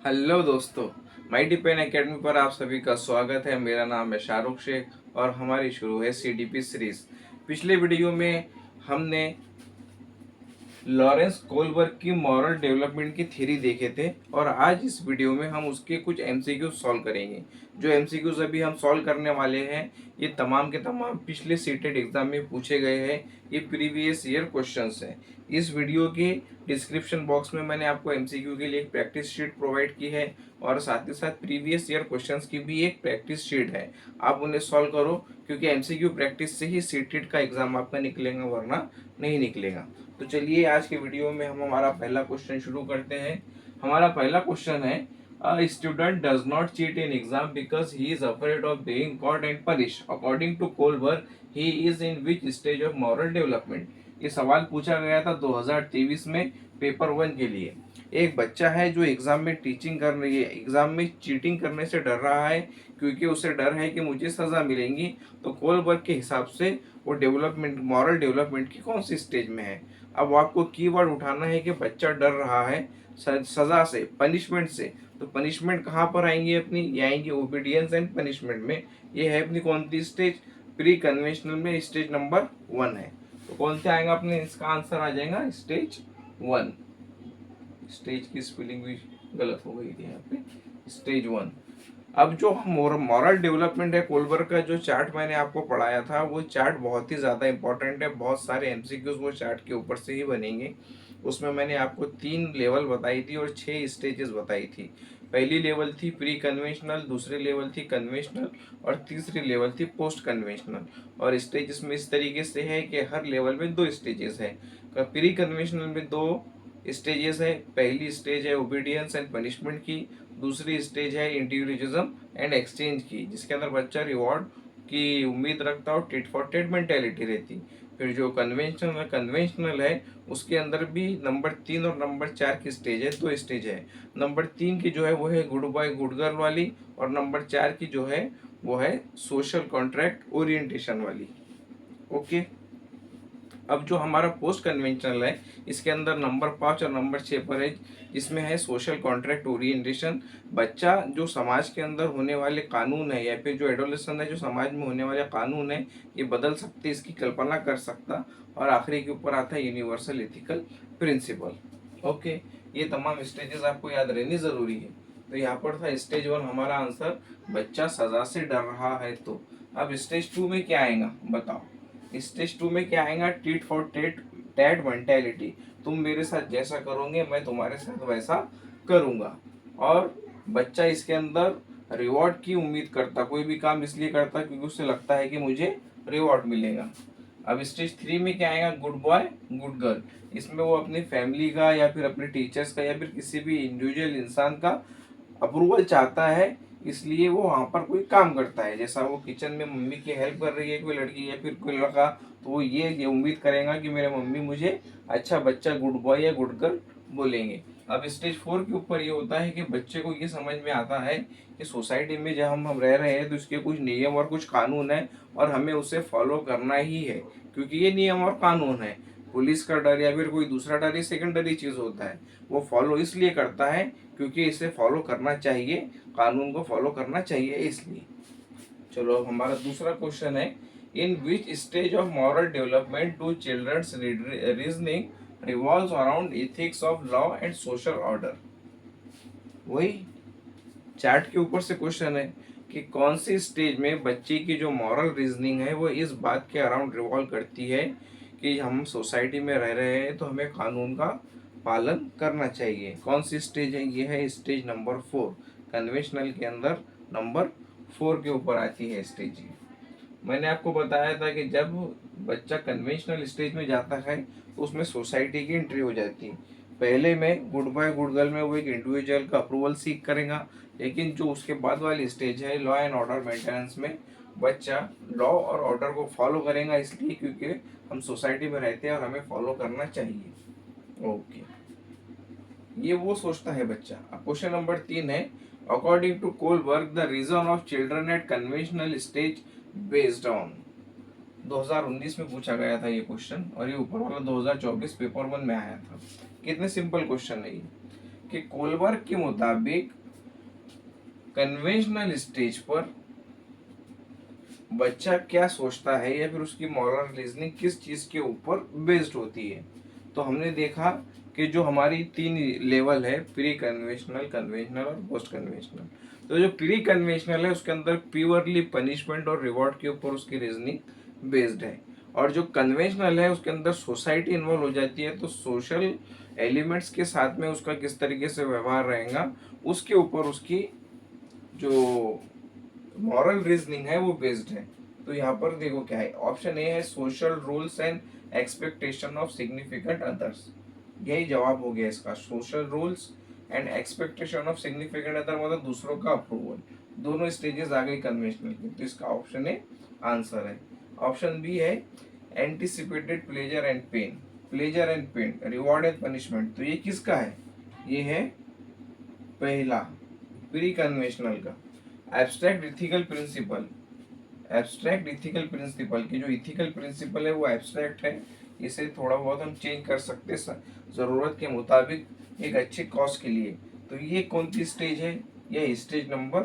Hello दोस्तों, माई Dipen academy पर आप सभी का स्वागत है। मेरा नाम है शाहरुख शेख और हमारी शुरू है सीडीपी सीरीज। पिछले वीडियो में हमने लॉरेंस कोलबर्ग की मॉरल डेवलपमेंट की थ्योरी देखे थे और आज इस वीडियो में हम उसके कुछ एमसीक्यूज सॉल्व करेंगे। जो एमसीक्यूज अभी हम सॉल्व करने वाले हैं ये तमाम के तमाम पिछले सीटेड एग्जाम में पूछे गए हैं। ये प्रीवियस ईयर क्वेश्चंस हैं। इस वीडियो के डिस्क्रिप्शन बॉक्स में मैंने आपको एमसीक्यू के लिए एक प्रैक्टिस शीट प्रोवाइड की है और साथ ही साथ प्रीवियस ईयर क्वेश्चंस की भी एक प्रैक्टिस शीट है। आप उन्हें सॉल्व करो क्योंकि एमसीक्यू प्रैक्टिस से ही सीटेड का एग्जाम आपका निकलेगा, वरना नहीं निकलेगा। तो चलिए आज के वीडियो में हम हमारा पहला क्वेश्चन शुरू करते हैं। हमारा पहला क्वेश्चन है, A student does not cheat in exam because he is afraid of being caught and punished. According to Kohlberg, he is in which stage of moral development? ये सवाल पूछा गया था 2023 में पेपर 1 के लिए। एक बच्चा है जो एग्जाम में टीचिंग कर रही है, एग्जाम में चीटिंग करने से डर रहा है क्योंकि उसे डर है कि मुझे सजा मिलेगी। तो कोलबर्ग के हिसाब से वो डेवलपमेंट, मॉरल डेवलपमेंट की कौन सी स्टेज में है। अब आपको कीवर्ड उठाना है कि बच्चा डर रहा है सजा से, पनिशमेंट से। तो पनिशमेंट कहाँ पर आएंगी अपनी, ये आएंगी ओबीडियंस एंड पनिशमेंट में। ये है अपनी कौन सी स्टेज, प्री कन्वेंशनल में स्टेज नंबर 1 है। तो कौन से आएगा अपने, इसका आंसर आ जाएगा स्टेज 1। स्टेज की स्पेलिंग भी गलत हो गई थी यहाँ पे, स्टेज 1। अब जो मॉरल डेवलपमेंट है, कोलबर्ग का जो चार्ट मैंने आपको पढ़ाया था वो चार्ट बहुत ही ज़्यादा इंपॉर्टेंट है। बहुत सारे एमसीक्यूज वो चार्ट के ऊपर से ही बनेंगे। उसमें मैंने आपको 3 लेवल बताई थी और 6 स्टेजेस बताई थी। पहली लेवल थी प्री कन्वेंशनल, दूसरी लेवल थी कन्वेंशनल और तीसरी लेवल थी पोस्ट कन्वेंशनल। और स्टेजेस में इस तरीके से है कि हर लेवल में 2 स्टेजेस है। प्री कन्वेंशनल में 2 स्टेजेस है। पहली स्टेज है ओबीडियंस एंड पनिशमेंट की, दूसरी स्टेज है इंडिविजुअलिज्म एंड एक्सचेंज की, जिसके अंदर बच्चा रिवॉर्ड की उम्मीद रखता हो, टेट फॉर टेट मेंटेलिटी रहती। फिर जो कन्वेंशनल है उसके अंदर भी नंबर 3 और नंबर 4 की स्टेज है, 2 स्टेज है। नंबर 3 की जो है वो है गुड बॉय गुड गर्ल वाली और नंबर 4 की जो है वो है सोशल कॉन्ट्रैक्ट ओरिएंटेशन वाली। ओके। अब जो हमारा पोस्ट कन्वेंशनल है इसके अंदर नंबर 5 और नंबर 6 पर है, जिसमें है सोशल कॉन्ट्रैक्ट ओरिएंटेशन। बच्चा जो समाज के अंदर होने वाले कानून है या फिर जो एडोलेशन है, जो समाज में होने वाले कानून है ये बदल सकते, इसकी कल्पना कर सकता। और आखिरी के ऊपर आता है यूनिवर्सल एथिकल प्रिंसिपल। ओके, ये तमाम स्टेजेस आपको याद रहनी जरूरी है। तो यहाँ पर था स्टेज 1 हमारा आंसर, बच्चा सजा से डर रहा है। तो अब स्टेज 2 में क्या आएगा बताओ। स्टेज 2 में क्या आएगा, tit for tat tat mentality. तुम मेरे साथ जैसा करोगे मैं तुम्हारे साथ वैसा करूंगा। और बच्चा इसके अंदर रिवॉर्ड की उम्मीद करता, कोई भी काम इसलिए करता क्योंकि उसे लगता है कि मुझे रिवॉर्ड मिलेगा। अब स्टेज 3 में क्या आएगा, गुड बॉय गुड गर्ल। इसमें वो अपनी फैमिली का या फिर अपने टीचर्स का या फिर किसी भी इंडिविजुअल इंसान का अप्रूवल चाहता है, इसलिए वो वहाँ पर कोई काम करता है। जैसा वो किचन में मम्मी की हेल्प कर रही है कोई लड़की या फिर कोई लड़का, तो वो ये उम्मीद करेगा कि मेरे मम्मी मुझे अच्छा बच्चा गुड बॉय या गुड गर्ल बोलेंगे। अब स्टेज 4 के ऊपर ये होता है कि बच्चे को ये समझ में आता है कि सोसाइटी में जब हम रह रहे हैं तो इसके कुछ नियम और कुछ कानून है और हमें उसे फॉलो करना ही है, क्योंकि ये नियम और कानून है। पुलिस का डर या फिर कोई दूसरा डर ये सेकेंडरी चीज होता है। वो फॉलो इसलिए करता है क्योंकि इसे फॉलो करना चाहिए, कानून को फॉलो करना चाहिए इसलिए। चलो अब हमारा दूसरा क्वेश्चन है, in which stage of moral development do children's reasoning revolves around ethics of law and social order. वही चार्ट के ऊपर से क्वेश्चन है कि कौन सी स्टेज में बच्चे की जो मॉरल रीजनिंग है वो इस बात के अराउंड रिवॉल्व करती है कि हम सोसाइटी में रह रहे हैं तो हमें कानून का पालन करना चाहिए। कौन सी स्टेज है, ये है स्टेज नंबर 4। कन्वेंशनल के अंदर नंबर 4 के ऊपर आती है स्टेज। मैंने आपको बताया था कि जब बच्चा कन्वेंशनल स्टेज में जाता है तो उसमें सोसाइटी की एंट्री हो जाती है। पहले में गुड बॉय गुड गर्ल में वो एक इंडिविजुअल का अप्रूवल सीख करेगा, लेकिन जो उसके बाद वाली स्टेज है लॉ एंड ऑर्डर मेंटेनेंस में, बच्चा लॉ और ऑर्डर को फॉलो करेगा इसलिए क्योंकि हम सोसाइटी में रहते हैं और हमें फॉलो करना चाहिए। ओके, ये वो सोचता है बच्चा। अब क्वेश्चन नंबर 3 है, according to Kohlberg the reason of children at conventional stage based on. 2019 में पूछा गया था ये क्वेश्चन और ये ऊपर वाला 2024 पेपर 1 में आया था। कितने सिंपल क्वेश्चन है ये कि कोलबर्ग के मुताबिक कन्वेंशनल स्टेज पर बच्चा क्या सोचता है या फिर उसकी मॉरल रीजनिंग किस चीज के ऊपर बेस्ड होती है। तो हमने देखा कि जो हमारी 3 लेवल है, प्री कन्वेंशनल, कन्वेंशनल और पोस्ट कन्वेंशनल। तो जो प्री कन्वेंशनल है उसके अंदर प्योरली पनिशमेंट और रिवॉर्ड के ऊपर उसकी रीजनिंग बेस्ड है, और जो कन्वेंशनल है उसके अंदर सोसाइटी इन्वॉल्व हो जाती है, तो सोशल एलिमेंट्स के साथ में उसका किस तरीके से व्यवहार रहेगा उसके ऊपर उसकी जो मॉरल रीजनिंग है वो बेस्ड है। तो यहाँ पर देखो क्या है, ऑप्शन ए है social rules and expectation of significant others. यही जवाब हो गया इसका, social rules and expectation of significant other, मतलब दूसरों का अप्रूवल। दोनों स्टेजेस आ गई कन्वेंशनल की, तो इसका ऑप्शन ए आंसर है। ऑप्शन बी है anticipated pleasure and pain, pleasure and pain, reward and punishment. तो ये किसका है, ये है पहला, प्री कन्वेंशनल का। Abstract ethical principle, abstract ethical principle की जो इथिकल प्रिंसिपल है वो एब्स्ट्रैक्ट है, इसे थोड़ा बहुत हम चेंज कर सकते हैं ज़रूरत के मुताबिक एक अच्छे कॉज के लिए। तो ये कौन सी स्टेज है, ये स्टेज नंबर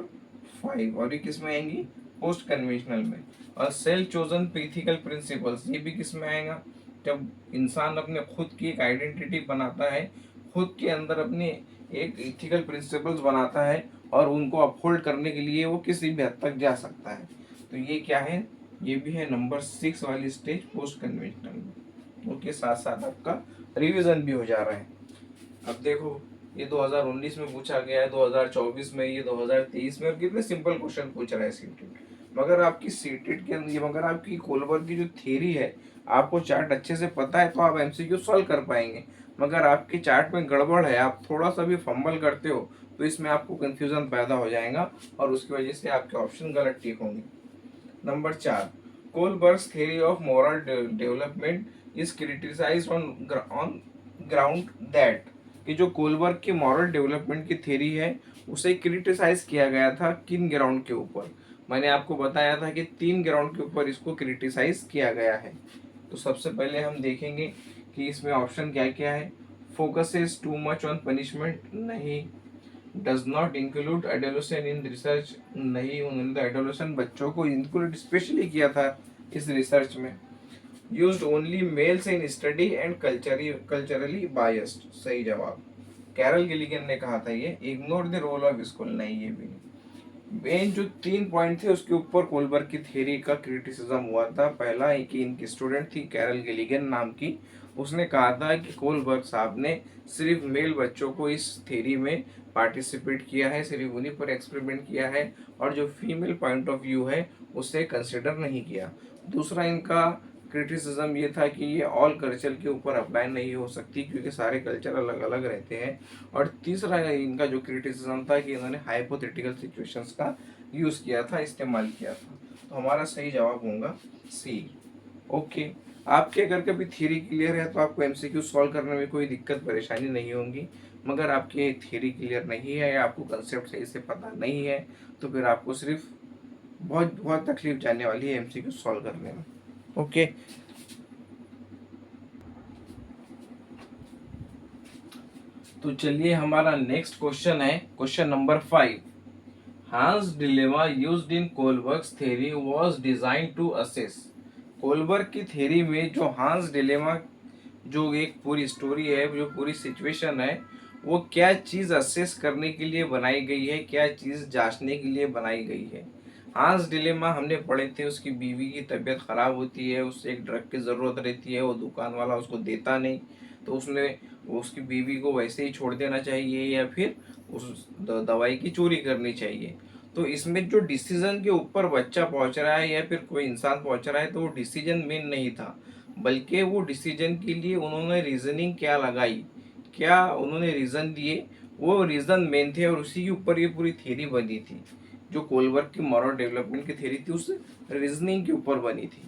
5, और ये किस में आएंगी, पोस्ट कन्वेंशनल में। और सेल्फ चोजन इथिकल प्रिंसिपल्स, ये भी किस में आएगा, जब इंसान अपने खुद की एक आइडेंटिटी बनाता है, खुद के अंदर अपनी एक इथिकल प्रिंसिपल्स बनाता है और उनको अपहोल्ड करने के लिए वो किसी भी हद तक जा सकता है। तो ये क्या है, ये भी है नंबर 6 वाली स्टेज पोस्ट कन्वेंशनल में। ओके, साथ साथ आपका रिवीजन भी हो जा रहा है। अब देखो ये 2019 में पूछा गया है, 2024 में, ये 2023 में, और कितने सिंपल क्वेश्चन पूछ रहा है सीटेट। मगर आपकी सीटेट के अंदर, मगर आपकी कोलबर्ग की जो थ्योरी है, आपको चार्ट अच्छे से पता है तो आप एमसीक्यू सॉल्व कर पाएंगे। मगर आपके चार्ट में गड़बड़ है, आप थोड़ा सा भी फंबल करते हो तो इसमें आपको कंफ्यूजन पैदा हो जाएगा और उसकी वजह से आपके ऑप्शन गलत टिक होंगे। Number 4, Kohlberg's theory of moral development is criticised on ground that, कि जो कोलबर्ग की मॉरल डेवलपमेंट की थ्योरी है उसे क्रिटिसाइज किया गया था किन ग्राउंड के ऊपर। मैंने आपको बताया था कि 3 ग्राउंड के ऊपर इसको क्रिटिसाइज किया गया है। तो सबसे पहले हम देखेंगे कि इसमें ऑप्शन क्या क्या है। Focuses too much on punishment, नहीं। Does not include adolescent in research, नहीं, उन्होंने तो एडोलेसेंट बच्चों को इंक्लूड स्पेशली किया था इस रिसर्च में। Used only males in study and culturally biased, सही जवाब। कैरल गिलिगन ने कहा था ये। Ignore the role of school, नहीं ये भी नहीं। मेन जो 3 पॉइंट थे उसके ऊपर कोलबर्ग की थ्योरी का क्रिटिसिज्म हुआ था। पहला है कि इनकी स्टूडेंट थी कैरल गिलिगन नाम की, उसने कहा था कि कोलबर्ग साहब ने सिर्फ मेल बच्चों को इस थ्योरी में पार्टिसिपेट किया है, सिर्फ उन्हीं पर एक्सपेरिमेंट किया है, और जो फीमेल पॉइंट ऑफ व्यू है उसे कंसिडर नहीं किया। दूसरा इनका क्रिटिसिज्म ये था कि ये ऑल कल्चर के ऊपर अप्लाई नहीं हो सकती क्योंकि सारे कल्चर अलग अलग रहते हैं। और तीसरा इनका जो क्रिटिसिज्म था कि इन्होंने हाइपोथेटिकल सिचुएशंस का यूज़ किया था, इस्तेमाल किया था। तो हमारा सही जवाब होगा सी। ओके, आपके अगर कभी थ्योरी क्लियर है तो आपको एमसीक्यू सॉल्व करने में कोई दिक्कत परेशानी नहीं होगी। मगर आपकी थ्योरी क्लियर नहीं है या आपको कंसेप्ट सही से पता नहीं है तो फिर आपको सिर्फ बहुत बहुत तकलीफ जाने वाली है एमसीक्यू सॉल्व करने में। ओके, तो चलिए हमारा नेक्स्ट क्वेश्चन है question number 5। Heinz dilemma used in Kohlberg's theory was designed to assess. Kohlberg की थ्योरी में जो हांस डिलेमा, जो एक पूरी स्टोरी है, जो पूरी सिचुएशन है, वो क्या चीज़ असेस करने के लिए बनाई गई है, क्या चीज़ जांचने के लिए बनाई गई है। हांस डिलेमा हमने पढ़े थे, उसकी बीवी की तबीयत ख़राब होती है, उससे एक ड्रग की ज़रूरत रहती है, वो दुकान वाला उसको देता नहीं, तो उसने उसकी बीवी को वैसे ही छोड़ देना चाहिए या फिर उस दवाई की चोरी करनी चाहिए। तो इसमें जो डिसीजन के ऊपर बच्चा पहुंच रहा है या फिर कोई इंसान पहुंच रहा है तो वो डिसीजन मेन नहीं था, बल्कि वो डिसीजन के लिए उन्होंने रीजनिंग क्या लगाई, क्या उन्होंने रीजन दिए, वो रीजन मेन थे और उसी के ऊपर ये पूरी थ्योरी बनी थी। जो कोलबर्ग की मॉरल डेवलपमेंट की थ्योरी थी उस रीजनिंग के ऊपर बनी थी।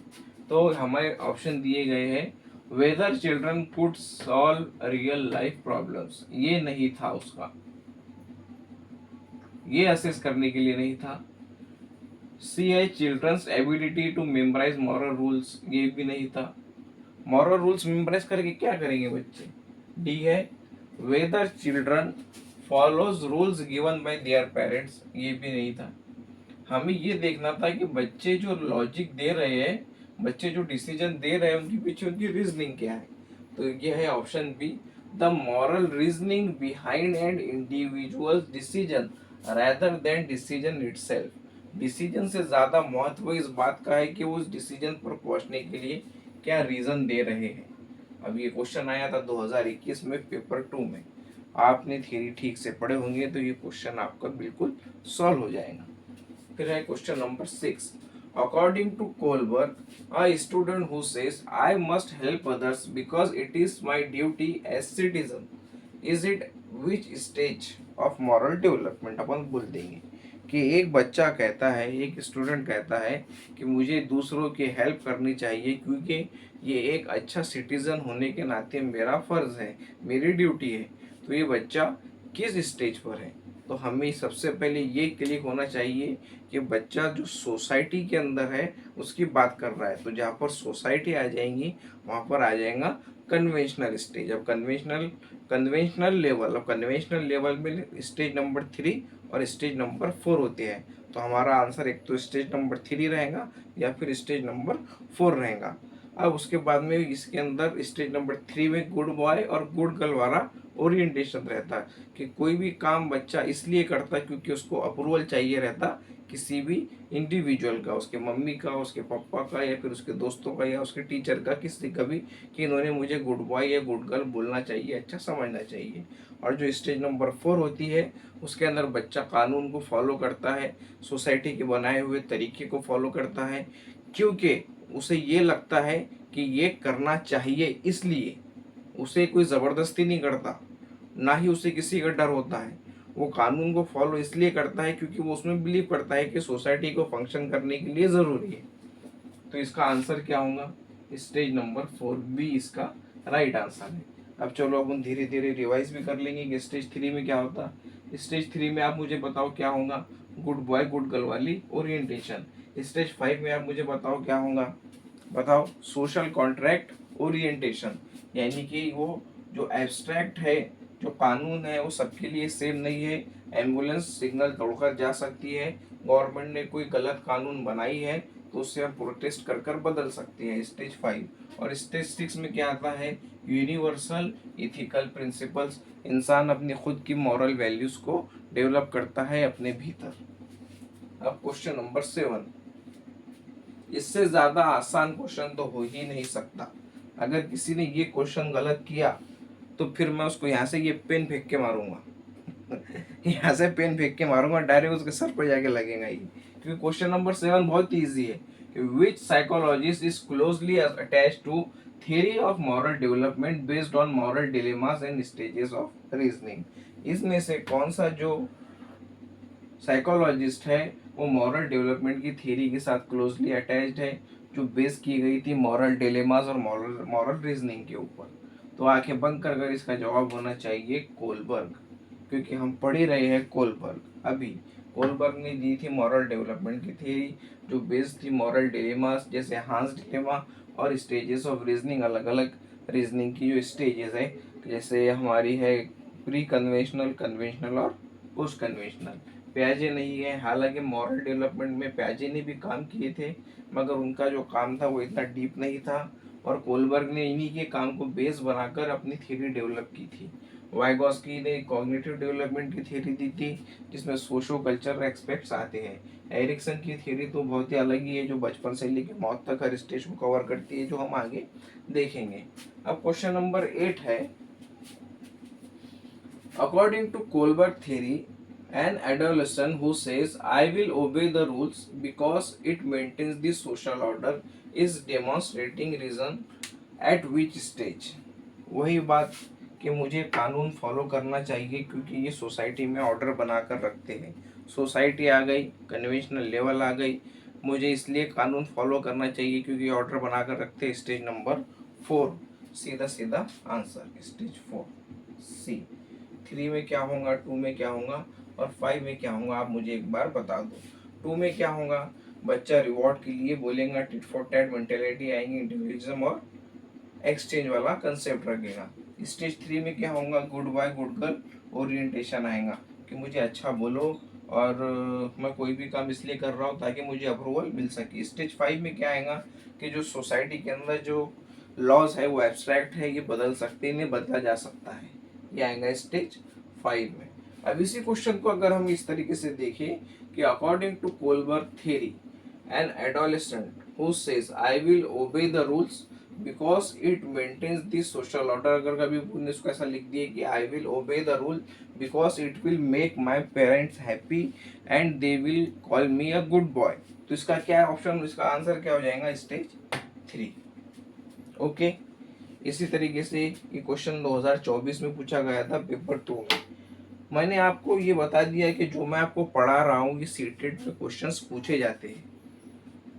तो हमारे ऑप्शन दिए गए हैं, whether children could solve real life problems, ये नहीं था उसका, ये असेस करने के लिए नहीं था। सी है children's ability to memorise moral rules, ये भी नहीं था, मॉरल रूल्स मेमोराइज करके क्या करेंगे बच्चे। डी है whether children follows rules given by their parents, ये भी नहीं था। हमें ये देखना था कि बच्चे जो लॉजिक दे रहे हैं, बच्चे जो डिसीजन दे रहे हैं, उनके पीछे उनकी रीजनिंग क्या है। तो ये है option B, the moral reasoning behind and individual decision rather than decision itself. Decision से ज्यादा महत्व इस बात का है कि वो उस डिसीजन पर पहुंचने के लिए क्या रीजन दे रहे हैं। अब ये क्वेश्चन आया था 2021 में पेपर 2 में। आपने थ्योरी ठीक से पढ़े होंगे तो ये क्वेश्चन आपका बिल्कुल सॉल्व हो जाएगा। फिर है question number 6। According to Kohlberg, a student who says I must help others because it is my duty as citizen, is it which stage of moral development. अपन बोल देंगे कि एक बच्चा कहता है, एक स्टूडेंट कहता है कि मुझे दूसरों की हेल्प करनी चाहिए क्योंकि ये एक अच्छा सिटीजन होने के नाते मेरा फर्ज है, मेरी ड्यूटी है। तो ये बच्चा किस स्टेज पर है। तो हमें सबसे पहले ये क्लिक होना चाहिए कि बच्चा जो सोसाइटी के अंदर है उसकी बात कर रहा है। तो जहाँ पर सोसाइटी आ जाएंगी वहाँ पर आ जाएगा कन्वेंशनल स्टेज। अब कन्वेंशनल लेवल में स्टेज नंबर 3 और स्टेज नंबर 4 होते हैं। तो हमारा आंसर एक तो स्टेज नंबर 3 रहेगा या फिर स्टेज नंबर 4 रहेगा। अब उसके बाद में इसके अंदर स्टेज नंबर 3 में गुड बॉय और गुड गर्ल वाला ओरिएंटेशन रहता है कि कोई भी काम बच्चा इसलिए करता है क्योंकि उसको अप्रूवल चाहिए रहता किसी भी इंडिविजुअल का, उसके मम्मी का, उसके पापा का, या फिर उसके दोस्तों का, या उसके टीचर का, किसी का भी, कि इन्होंने मुझे गुड बॉय या गुड गर्ल बोलना चाहिए, अच्छा समझना चाहिए। और जो स्टेज नंबर 4 होती है उसके अंदर बच्चा कानून को फॉलो करता है, सोसाइटी के बनाए हुए तरीके को फॉलो करता है क्योंकि उसे ये लगता है कि ये करना चाहिए, इसलिए उसे कोई ज़बरदस्ती नहीं करता, ना ही उसे किसी का डर होता है। वो कानून को फॉलो इसलिए करता है क्योंकि वो उसमें बिलीव करता है कि सोसाइटी को फंक्शन करने के लिए ज़रूरी है। तो इसका आंसर क्या होगा, स्टेज नंबर 4 बी इसका राइट आंसर है। अब चलो अपन धीरे धीरे रिवाइज भी कर लेंगे कि स्टेज 3 में क्या होता। स्टेज 3 में आप मुझे बताओ क्या होगा, गुड बॉय गुड गर्ल वाली ओरिएंटेशन। स्टेज 5 में आप मुझे बताओ क्या होगा, बताओ सोशल कॉन्ट्रैक्ट ओरिएंटेशन, यानी कि वो जो एब्स्ट्रैक्ट है, जो कानून है वो सबके लिए सेम नहीं है। एम्बुलेंस सिग्नल तोड़कर जा सकती है, गवर्नमेंट ने कोई गलत कानून बनाई है तो उससे हम प्रोटेस्ट कर कर बदल सकते हैं, स्टेज 5। और स्टेज 6 में क्या आता है, यूनिवर्सल इथिकल प्रिंसिपल्स, इंसान अपनी खुद की मॉरल वैल्यूज को डेवलप करता है अपने भीतर। अब क्वेश्चन नंबर 7, इससे ज्यादा आसान क्वेश्चन तो हो ही नहीं सकता। अगर किसी ने ये क्वेश्चन गलत किया तो फिर मैं उसको यहाँ से ये पेन फेंक के मारूंगा यहाँ से पेन फेंक के मारूंगा, डायरेक्ट उसके सर पर जाके लगेगा ये। क्योंकि क्वेश्चन नंबर 7 बहुत इजी है कि which psychologist is closely attach to theory of moral development based on moral dilemmas and stages of reasoning. इसमें से कौन सा जो साइकोलॉजिस्ट है वो मॉरल डेवलपमेंट की थ्योरी के साथ क्लोजली अटैच्ड है, जो बेस की गई थी मॉरल डिलेमास और मॉरल मॉरल रीजनिंग के ऊपर। तो आंखें बंद कर कर इसका जवाब होना चाहिए कोलबर्ग, क्योंकि हम पढ़ ही रहे हैं कोलबर्ग अभी। कोलबर्ग ने दी थी मॉरल डेवलपमेंट की थ्योरी जो बेस्ड थी मॉरल डिलेमास, जैसे हांस डिलेमा और स्टेजेस ऑफ रीजनिंग, अलग अलग रीजनिंग की जो स्टेजेस है, जैसे हमारी है प्री कन्वेंशनल, कन्वेंशनल और पोस्ट कन्वेंशनल। प्याजे नहीं है, हालांकि मॉरल डेवलपमेंट में प्याजे ने भी काम किए थे मगर उनका जो काम था वो इतना डीप नहीं था, और कोलबर्ग ने इन्हीं के काम को बेस बनाकर अपनी थ्योरी डेवलप की थी। वाइगॉस्की ने कॉग्निटिव डेवलपमेंट की थ्योरी दी थी जिसमें सोशो कल्चरल एस्पेक्ट्स आते हैं। एरिक्सन की थ्योरी तो बहुत ही अलग ही है जो बचपन से लेकर मौत तक हर स्टेज को कवर करती है, जो हम आगे देखेंगे। अब क्वेश्चन नंबर 8 है, according to Kohlberg theory, an adolescent who says I will obey the rules because it maintains the social order is demonstrating reason at which stage। वही बात कि मुझे कानून फॉलो करना चाहिए क्योंकि ये सोसाइटी में ऑर्डर बनाकर रखते हैं। सोसाइटी आ गई, कन्वेंशनल लेवल आ गई, मुझे इसलिए कानून फॉलो करना चाहिए क्योंकि ऑर्डर बनाकर रखते हैं। स्टेज नंबर 4 सीधा सीधा आंसर, स्टेज 4 सी। 3 में क्या होगा, 2 में क्या होगा और 5 में क्या होगा, आप मुझे एक बार बता दो। 2 में क्या होगा, बच्चा रिवॉर्ड के लिए बोलेगा, टिट फॉर टैट मेंटेलिटी आएंगी, इंडिविजुअलिज्म और एक्सचेंज वाला कंसेप्ट रखेगा। स्टेज 3 में क्या होगा, good boy good girl orientation आएगा कि मुझे अच्छा बोलो और मैं कोई भी काम इसलिए कर रहा हूँ ताकि मुझे अप्रूवल मिल सके। स्टेज 5 में क्या आएगा कि जो सोसाइटी के अंदर जो लॉज है वो एब्स्ट्रैक्ट है, ये बदल सकते, इन्हें बदला जा सकता है, ये आएगा स्टेज 5 में। अब इसी क्वेश्चन को अगर हम इस तरीके से देखें कि according to Kohlberg theory an adolescent who says I will obey the rules because it maintains the social order, अगर कभी उन्होंने इसको ऐसा लिख दिया कि I will obey the rule because it will make my parents happy and they will call me a good boy, तो इसका क्या ऑप्शन, इसका आंसर क्या हो जाएगा, स्टेज 3। ओके, इसी तरीके से ये क्वेश्चन 2024 में पूछा गया था पेपर 2 में। मैंने आपको ये बता दिया कि जो मैं आपको पढ़ा रहा हूँ ये सीटेट में क्वेश्चंस पूछे जाते हैं।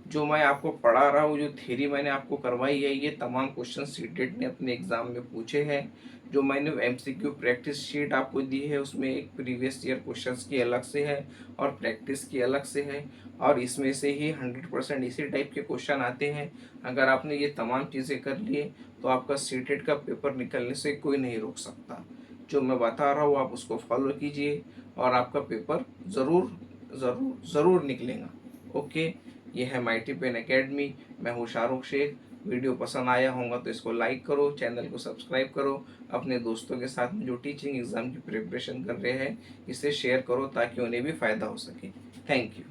जो मैं आपको पढ़ा रहा हूँ, जो थ्योरी मैंने आपको करवाई है, ये तमाम क्वेश्चन सीटेट ने अपने एग्जाम में पूछे हैं। जो मैंने एमसीक्यू प्रैक्टिस शीट आपको दी है उसमें एक प्रीवियस ईयर क्वेश्चंस की अलग से है और प्रैक्टिस की अलग से है, और इसमें से ही 100% इसी टाइप के क्वेश्चन आते हैं। अगर आपने ये तमाम चीज़ें कर लिए तो आपका सीटेट का पेपर निकलने से कोई नहीं रोक सकता। जो मैं बता रहा हूँ आप उसको फॉलो कीजिए और आपका पेपर ज़रूर ज़रूर ज़रूर निकलेगा। ओके, ये है माइटी पेन एकेडमी, मैं हूँ शाहरुख शेख। वीडियो पसंद आया होगा तो इसको लाइक करो, चैनल को सब्सक्राइब करो, अपने दोस्तों के साथ में जो टीचिंग एग्ज़ाम की प्रिपरेशन कर रहे हैं इसे शेयर करो ताकि उन्हें भी फ़ायदा हो सके। Thank you.